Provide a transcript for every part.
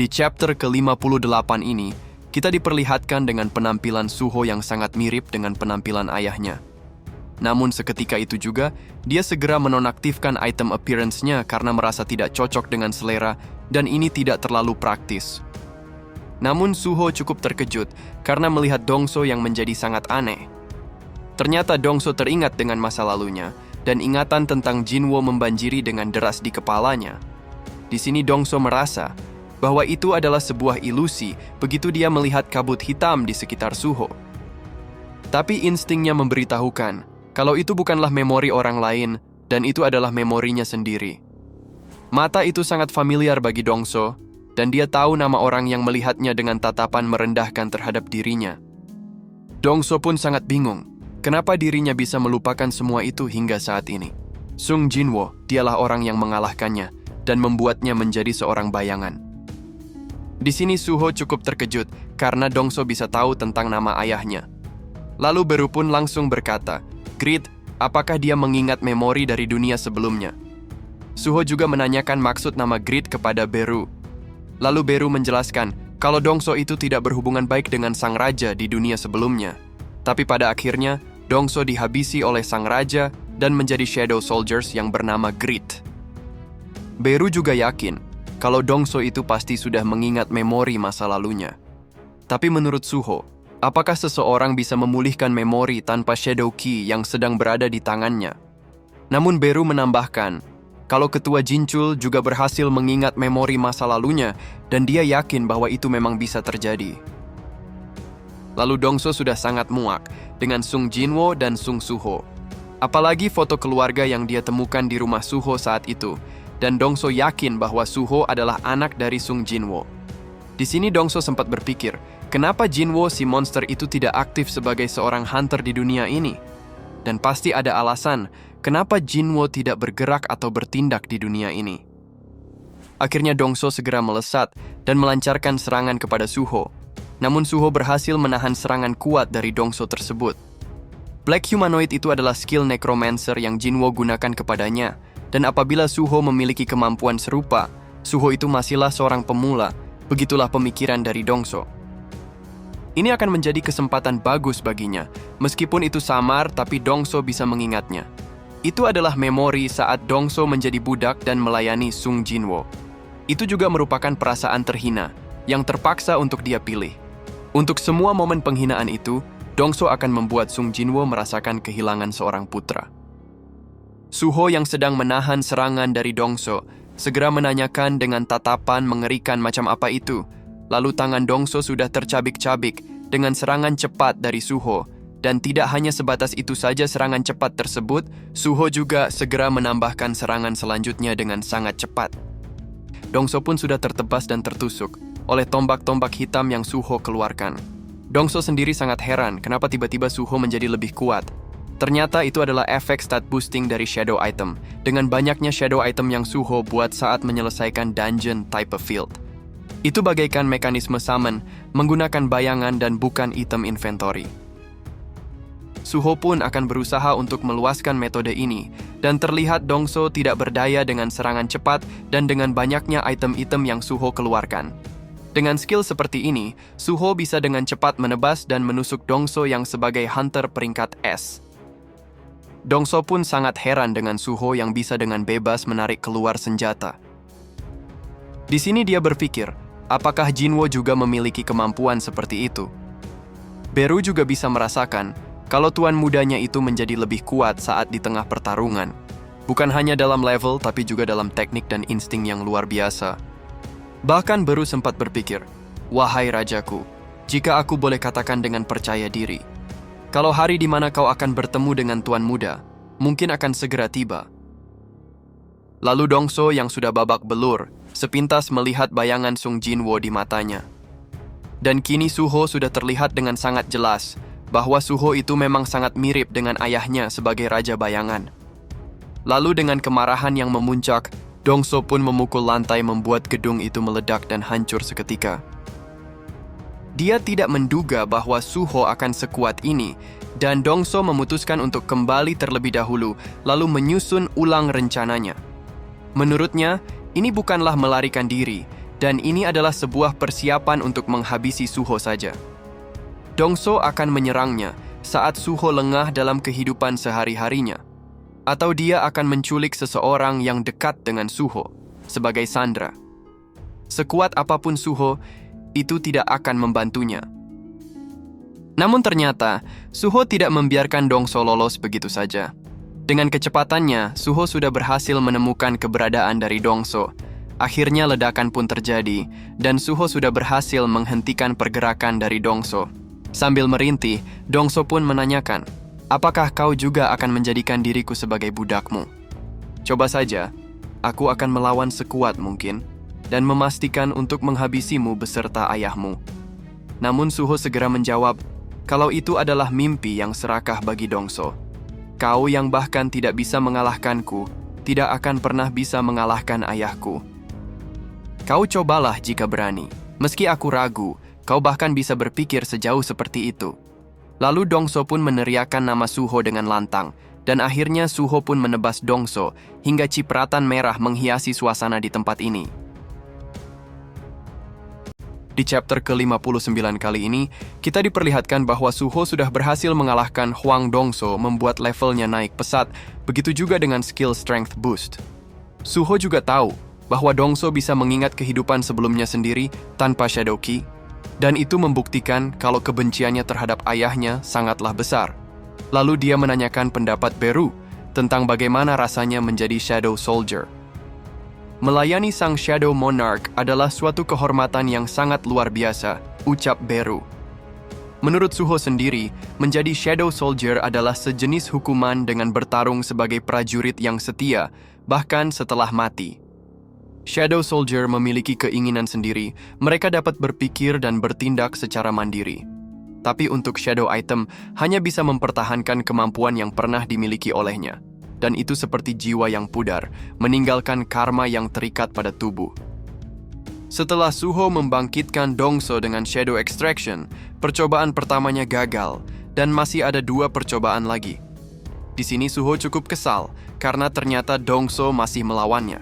Di chapter ke-58 ini, kita diperlihatkan dengan penampilan Suho yang sangat mirip dengan penampilan ayahnya. Namun seketika itu juga, dia segera menonaktifkan item appearance-nya karena merasa tidak cocok dengan selera dan ini tidak terlalu praktis. Namun Suho cukup terkejut karena melihat Dongso yang menjadi sangat aneh. Ternyata Dongso teringat dengan masa lalunya dan ingatan tentang Jinwo membanjiri dengan deras di kepalanya. Di sini Dongso merasa bahwa itu adalah sebuah ilusi begitu dia melihat kabut hitam di sekitar Suho. Tapi instingnya memberitahukan kalau itu bukanlah memori orang lain dan itu adalah memorinya sendiri. Mata itu sangat familiar bagi Dongso dan dia tahu nama orang yang melihatnya dengan tatapan merendahkan terhadap dirinya. Dongso pun sangat bingung, kenapa dirinya bisa melupakan semua itu hingga saat ini. Sung Jinwo, dialah orang yang mengalahkannya dan membuatnya menjadi seorang bayangan. Di sini Suho cukup terkejut karena Dongso bisa tahu tentang nama ayahnya. Lalu Beru pun langsung berkata, "Grid, apakah dia mengingat memori dari dunia sebelumnya?" Suho juga menanyakan maksud nama Grid kepada Beru. Lalu Beru menjelaskan kalau Dongso itu tidak berhubungan baik dengan sang raja di dunia sebelumnya. Tapi pada akhirnya, Dongso dihabisi oleh sang raja dan menjadi Shadow Soldiers yang bernama Grid. Beru juga yakin kalau Dongso itu pasti sudah mengingat memori masa lalunya. Tapi menurut Suho, apakah seseorang bisa memulihkan memori tanpa Shadow Key yang sedang berada di tangannya? Namun Beru menambahkan, kalau Ketua Jinchul juga berhasil mengingat memori masa lalunya dan dia yakin bahwa itu memang bisa terjadi. Lalu Dongso sudah sangat muak dengan Sung Jinwo dan Sung Suho. Apalagi foto keluarga yang dia temukan di rumah Suho saat itu. Dan Dongso yakin bahwa Suho adalah anak dari Sung Jinwo. Di sini Dongso sempat berpikir, kenapa Jinwo si monster itu tidak aktif sebagai seorang hunter di dunia ini? Dan pasti ada alasan kenapa Jinwo tidak bergerak atau bertindak di dunia ini. Akhirnya Dongso segera melesat dan melancarkan serangan kepada Suho. Namun Suho berhasil menahan serangan kuat dari Dongso tersebut. Black Humanoid itu adalah skill Necromancer yang Jinwo gunakan kepadanya. Dan apabila Suho memiliki kemampuan serupa, Suho itu masihlah seorang pemula, begitulah pemikiran dari Dongso. Ini akan menjadi kesempatan bagus baginya, meskipun itu samar tapi Dongso bisa mengingatnya. Itu adalah memori saat Dongso menjadi budak dan melayani Sung Jinwo. Itu juga merupakan perasaan terhina, yang terpaksa untuk dia pilih. Untuk semua momen penghinaan itu, Dongso akan membuat Sung Jinwo merasakan kehilangan seorang putra. Suho yang sedang menahan serangan dari Dongso segera menanyakan dengan tatapan mengerikan macam apa itu. Lalu tangan Dongso sudah tercabik-cabik dengan serangan cepat dari Suho. Dan tidak hanya sebatas itu saja serangan cepat tersebut, Suho juga segera menambahkan serangan selanjutnya dengan sangat cepat. Dongso pun sudah tertebas dan tertusuk oleh tombak-tombak hitam yang Suho keluarkan. Dongso sendiri sangat heran kenapa tiba-tiba Suho menjadi lebih kuat. Ternyata itu adalah efek stat boosting dari shadow item, dengan banyaknya shadow item yang Suho buat saat menyelesaikan dungeon type of field. Itu bagaikan mekanisme summon, menggunakan bayangan dan bukan item inventory. Suho pun akan berusaha untuk meluaskan metode ini, dan terlihat Dongso tidak berdaya dengan serangan cepat dan dengan banyaknya item-item yang Suho keluarkan. Dengan skill seperti ini, Suho bisa dengan cepat menebas dan menusuk Dongso yang sebagai hunter peringkat S. Dongso pun sangat heran dengan Suho yang bisa dengan bebas menarik keluar senjata. Di sini dia berpikir, apakah Jinwo juga memiliki kemampuan seperti itu? Beru juga bisa merasakan kalau tuan mudanya itu menjadi lebih kuat saat di tengah pertarungan. Bukan hanya dalam level, tapi juga dalam teknik dan insting yang luar biasa. Bahkan Beru sempat berpikir, wahai rajaku, jika aku boleh katakan dengan percaya diri, kalau hari di mana kau akan bertemu dengan tuan muda, mungkin akan segera tiba. Lalu Dongso yang sudah babak belur, sepintas melihat bayangan Sung Jinwo di matanya. Dan kini Suho sudah terlihat dengan sangat jelas bahwa Suho itu memang sangat mirip dengan ayahnya sebagai raja bayangan. Lalu dengan kemarahan yang memuncak, Dongso pun memukul lantai membuat gedung itu meledak dan hancur seketika. Dia tidak menduga bahwa Suho akan sekuat ini, dan Dongso memutuskan untuk kembali terlebih dahulu, lalu menyusun ulang rencananya. Menurutnya, ini bukanlah melarikan diri, dan ini adalah sebuah persiapan untuk menghabisi Suho saja. Dongso akan menyerangnya saat Suho lengah dalam kehidupan sehari-harinya, atau dia akan menculik seseorang yang dekat dengan Suho sebagai sandera. Sekuat apapun Suho, itu tidak akan membantunya. Namun ternyata, Suho tidak membiarkan Dongso lolos begitu saja. Dengan kecepatannya, Suho sudah berhasil menemukan keberadaan dari Dongso. Akhirnya ledakan pun terjadi, dan Suho sudah berhasil menghentikan pergerakan dari Dongso. Sambil merintih, Dongso pun menanyakan, "Apakah kau juga akan menjadikan diriku sebagai budakmu? Coba saja, aku akan melawan sekuat mungkin, dan memastikan untuk menghabisimu beserta ayahmu." Namun Suho segera menjawab, kalau itu adalah mimpi yang serakah bagi Dongso. Kau yang bahkan tidak bisa mengalahkanku, tidak akan pernah bisa mengalahkan ayahku. Kau cobalah jika berani. Meski aku ragu, kau bahkan bisa berpikir sejauh seperti itu. Lalu Dongso pun meneriakkan nama Suho dengan lantang, dan akhirnya Suho pun menebas Dongso hingga cipratan merah menghiasi suasana di tempat ini. Di chapter ke-59 kali ini, kita diperlihatkan bahwa Suho sudah berhasil mengalahkan Hwang Dongso membuat levelnya naik pesat, begitu juga dengan skill strength boost. Suho juga tahu bahwa Dongso bisa mengingat kehidupan sebelumnya sendiri tanpa Shadow Key, dan itu membuktikan kalau kebenciannya terhadap ayahnya sangatlah besar. Lalu dia menanyakan pendapat Beru tentang bagaimana rasanya menjadi Shadow Soldier. Melayani sang Shadow Monarch adalah suatu kehormatan yang sangat luar biasa, ucap Beru. Menurut Suho sendiri, menjadi Shadow Soldier adalah sejenis hukuman dengan bertarung sebagai prajurit yang setia, bahkan setelah mati. Shadow Soldier memiliki keinginan sendiri, mereka dapat berpikir dan bertindak secara mandiri. Tapi untuk Shadow Item, hanya bisa mempertahankan kemampuan yang pernah dimiliki olehnya. Dan itu seperti jiwa yang pudar, meninggalkan karma yang terikat pada tubuh. Setelah Suho membangkitkan Dongso dengan Shadow Extraction, percobaan pertamanya gagal, dan masih ada 2 percobaan lagi. Di sini Suho cukup kesal, karena ternyata Dongso masih melawannya.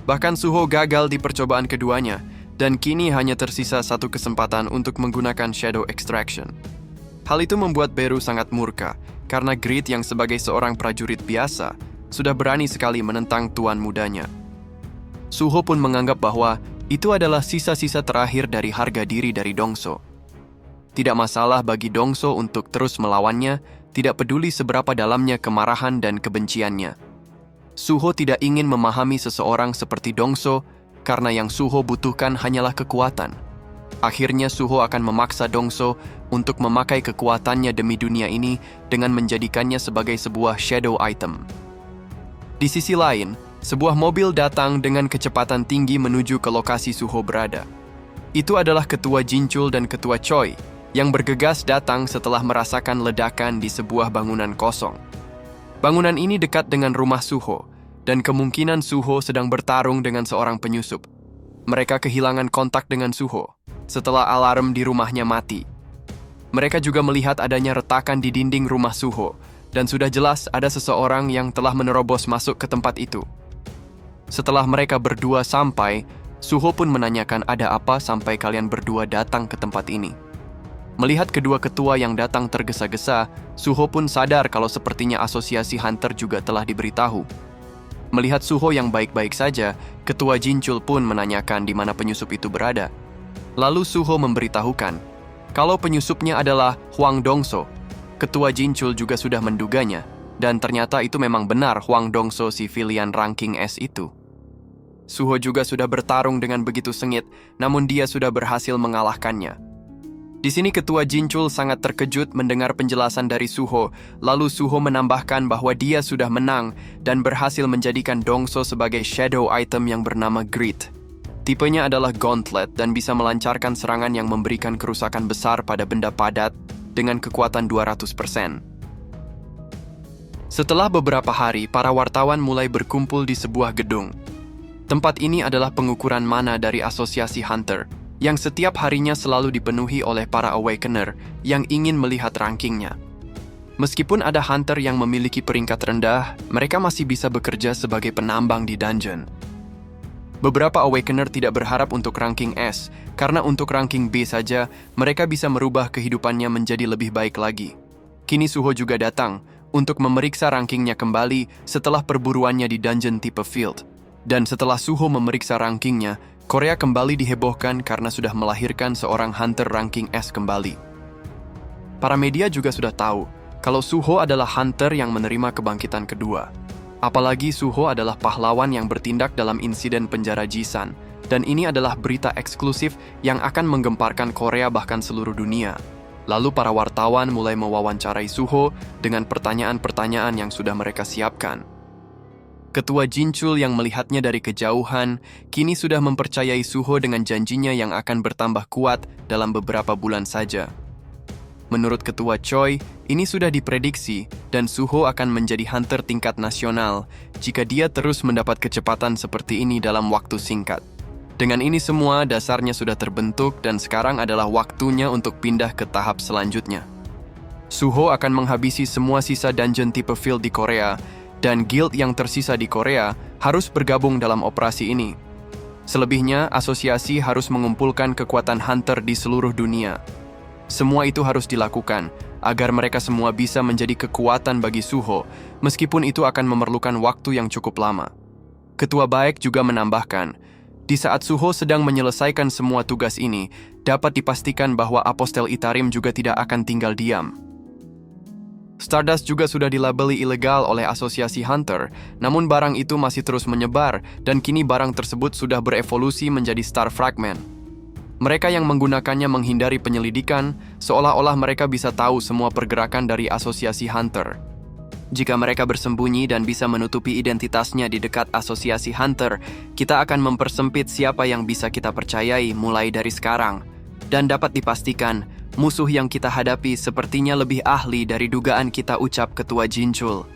Bahkan Suho gagal di percobaan keduanya, dan kini hanya tersisa 1 kesempatan untuk menggunakan Shadow Extraction. Hal itu membuat Beru sangat murka, karena Grit yang sebagai seorang prajurit biasa, sudah berani sekali menentang tuan mudanya. Suho pun menganggap bahwa itu adalah sisa-sisa terakhir dari harga diri dari Dongso. Tidak masalah bagi Dongso untuk terus melawannya, tidak peduli seberapa dalamnya kemarahan dan kebenciannya. Suho tidak ingin memahami seseorang seperti Dongso, karena yang Suho butuhkan hanyalah kekuatan. Akhirnya Suho akan memaksa Dongso untuk memakai kekuatannya demi dunia ini dengan menjadikannya sebagai sebuah shadow item. Di sisi lain, sebuah mobil datang dengan kecepatan tinggi menuju ke lokasi Suho berada. Itu adalah Ketua Jinchul dan Ketua Choi, yang bergegas datang setelah merasakan ledakan di sebuah bangunan kosong. Bangunan ini dekat dengan rumah Suho, dan kemungkinan Suho sedang bertarung dengan seorang penyusup. Mereka kehilangan kontak dengan Suho setelah alarm di rumahnya mati. Mereka juga melihat adanya retakan di dinding rumah Suho, dan sudah jelas ada seseorang yang telah menerobos masuk ke tempat itu. Setelah mereka berdua sampai, Suho pun menanyakan ada apa sampai kalian berdua datang ke tempat ini. Melihat kedua ketua yang datang tergesa-gesa, Suho pun sadar kalau sepertinya asosiasi Hunter juga telah diberitahu. Melihat Suho yang baik-baik saja, Ketua Jinchul pun menanyakan di mana penyusup itu berada. Lalu Suho memberitahukan kalau penyusupnya adalah Hwang Dongso. Ketua Jinchul juga sudah menduganya, dan ternyata itu memang benar Hwang Dongso civilian ranking S itu. Suho juga sudah bertarung dengan begitu sengit, namun dia sudah berhasil mengalahkannya. Di sini Ketua Jinchul sangat terkejut mendengar penjelasan dari Suho, lalu Suho menambahkan bahwa dia sudah menang dan berhasil menjadikan Dongso sebagai shadow item yang bernama Grit. Tipenya adalah Gauntlet dan bisa melancarkan serangan yang memberikan kerusakan besar pada benda padat dengan kekuatan 200%. Setelah beberapa hari, para wartawan mulai berkumpul di sebuah gedung. Tempat ini adalah pengukuran mana dari Asosiasi Hunter, yang setiap harinya selalu dipenuhi oleh para Awakener yang ingin melihat rankingnya. Meskipun ada Hunter yang memiliki peringkat rendah, mereka masih bisa bekerja sebagai penambang di dungeon. Beberapa Awakener tidak berharap untuk ranking S, karena untuk ranking B saja, mereka bisa merubah kehidupannya menjadi lebih baik lagi. Kini Suho juga datang untuk memeriksa rankingnya kembali setelah perburuannya di dungeon tipe field. Dan setelah Suho memeriksa rankingnya, Korea kembali dihebohkan karena sudah melahirkan seorang hunter ranking S kembali. Para media juga sudah tahu kalau Suho adalah hunter yang menerima kebangkitan kedua. Apalagi Suho adalah pahlawan yang bertindak dalam insiden penjara Jisan, dan ini adalah berita eksklusif yang akan menggemparkan Korea bahkan seluruh dunia. Lalu para wartawan mulai mewawancarai Suho dengan pertanyaan-pertanyaan yang sudah mereka siapkan. Ketua Jinchul yang melihatnya dari kejauhan, kini sudah mempercayai Suho dengan janjinya yang akan bertambah kuat dalam beberapa bulan saja. Menurut Ketua Choi, ini sudah diprediksi dan Suho akan menjadi hunter tingkat nasional jika dia terus mendapat kecepatan seperti ini dalam waktu singkat. Dengan ini semua, dasarnya sudah terbentuk dan sekarang adalah waktunya untuk pindah ke tahap selanjutnya. Suho akan menghabisi semua sisa dungeon tipe field di Korea, dan guild yang tersisa di Korea harus bergabung dalam operasi ini. Selebihnya, asosiasi harus mengumpulkan kekuatan hunter di seluruh dunia. Semua itu harus dilakukan agar mereka semua bisa menjadi kekuatan bagi Suho, meskipun itu akan memerlukan waktu yang cukup lama. Ketua Baek juga menambahkan, di saat Suho sedang menyelesaikan semua tugas ini, dapat dipastikan bahwa Apostel Itarim juga tidak akan tinggal diam. Stardust juga sudah dilabeli ilegal oleh Asosiasi Hunter, namun barang itu masih terus menyebar dan kini barang tersebut sudah berevolusi menjadi Star Fragment. Mereka yang menggunakannya menghindari penyelidikan, seolah-olah mereka bisa tahu semua pergerakan dari Asosiasi Hunter. Jika mereka bersembunyi dan bisa menutupi identitasnya di dekat Asosiasi Hunter, kita akan mempersempit siapa yang bisa kita percayai mulai dari sekarang. Dan dapat dipastikan, musuh yang kita hadapi sepertinya lebih ahli dari dugaan kita, ucap Ketua Jinchul.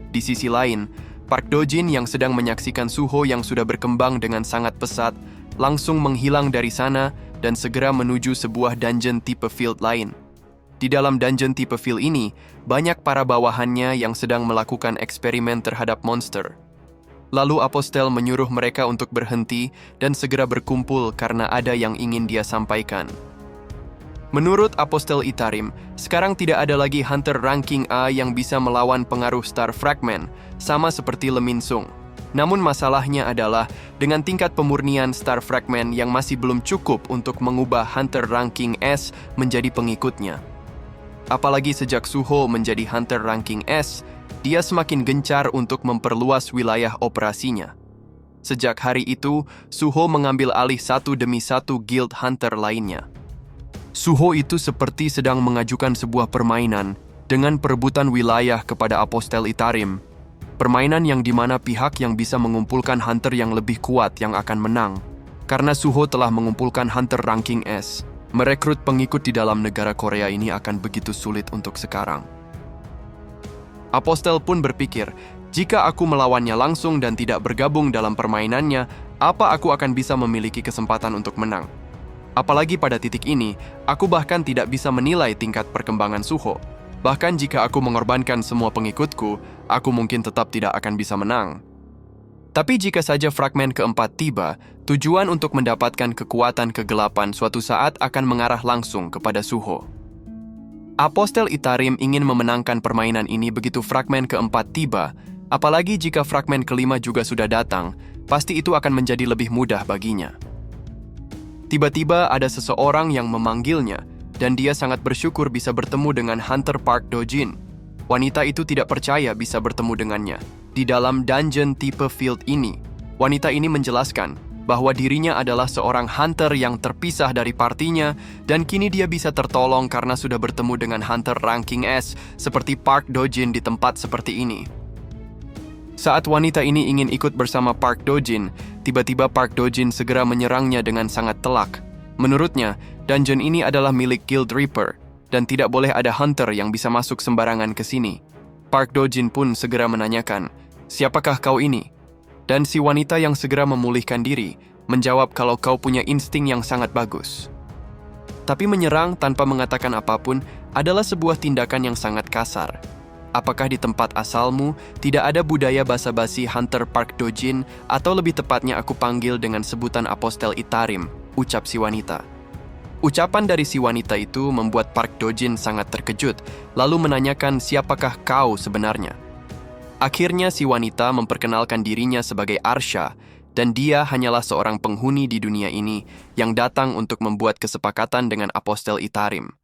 Di sisi lain, Park Do-jin yang sedang menyaksikan Suho yang sudah berkembang dengan sangat pesat, langsung menghilang dari sana dan segera menuju sebuah dungeon tipe field lain. Di dalam dungeon tipe field ini, banyak para bawahannya yang sedang melakukan eksperimen terhadap monster. Lalu Apostel menyuruh mereka untuk berhenti dan segera berkumpul karena ada yang ingin dia sampaikan. Menurut Apostel Itarim, sekarang tidak ada lagi hunter ranking A yang bisa melawan pengaruh Star Fragment, sama seperti Lee Min-sung. Namun masalahnya adalah dengan tingkat pemurnian Star Fragment yang masih belum cukup untuk mengubah hunter ranking S menjadi pengikutnya. Apalagi sejak Suho menjadi hunter ranking S, dia semakin gencar untuk memperluas wilayah operasinya. Sejak hari itu, Suho mengambil alih satu demi satu guild hunter lainnya. Suho itu seperti sedang mengajukan sebuah permainan dengan perebutan wilayah kepada Apostel Itarim. Permainan yang dimana pihak yang bisa mengumpulkan hunter yang lebih kuat yang akan menang. Karena Suho telah mengumpulkan hunter ranking S, merekrut pengikut di dalam negara Korea ini akan begitu sulit untuk sekarang. Apostel pun berpikir, jika aku melawannya langsung dan tidak bergabung dalam permainannya, apa aku akan bisa memiliki kesempatan untuk menang? Apalagi pada titik ini, aku bahkan tidak bisa menilai tingkat perkembangan Suho. Bahkan jika aku mengorbankan semua pengikutku, aku mungkin tetap tidak akan bisa menang. Tapi jika saja fragmen keempat tiba, tujuan untuk mendapatkan kekuatan kegelapan suatu saat akan mengarah langsung kepada Suho. Apostel Itarim ingin memenangkan permainan ini begitu fragmen keempat tiba, apalagi jika fragmen kelima juga sudah datang, pasti itu akan menjadi lebih mudah baginya. Tiba-tiba ada seseorang yang memanggilnya, dan dia sangat bersyukur bisa bertemu dengan Hunter Park Do-jin. Wanita itu tidak percaya bisa bertemu dengannya. Di dalam dungeon tipe field ini, wanita ini menjelaskan bahwa dirinya adalah seorang hunter yang terpisah dari partinya dan kini dia bisa tertolong karena sudah bertemu dengan hunter ranking S seperti Park Do-jin di tempat seperti ini. Saat wanita ini ingin ikut bersama Park Do-jin, tiba-tiba Park Do-jin segera menyerangnya dengan sangat telak. Menurutnya, dungeon ini adalah milik Guild Reaper, dan tidak boleh ada hunter yang bisa masuk sembarangan ke sini. Park Do-jin pun segera menanyakan, "Siapakah kau ini?" Dan si wanita yang segera memulihkan diri, menjawab kalau kau punya insting yang sangat bagus. Tapi menyerang tanpa mengatakan apapun adalah sebuah tindakan yang sangat kasar. apakah di tempat asalmu tidak ada budaya basa-basi Hunter Park Dojin, atau lebih tepatnya aku panggil dengan sebutan Apostel Itarim, ucap si wanita. Ucapan dari si wanita itu membuat Park Dojin sangat terkejut, lalu menanyakan siapakah kau sebenarnya. Akhirnya si wanita memperkenalkan dirinya sebagai Arsha, dan dia hanyalah seorang penghuni di dunia ini yang datang untuk membuat kesepakatan dengan Apostel Itarim.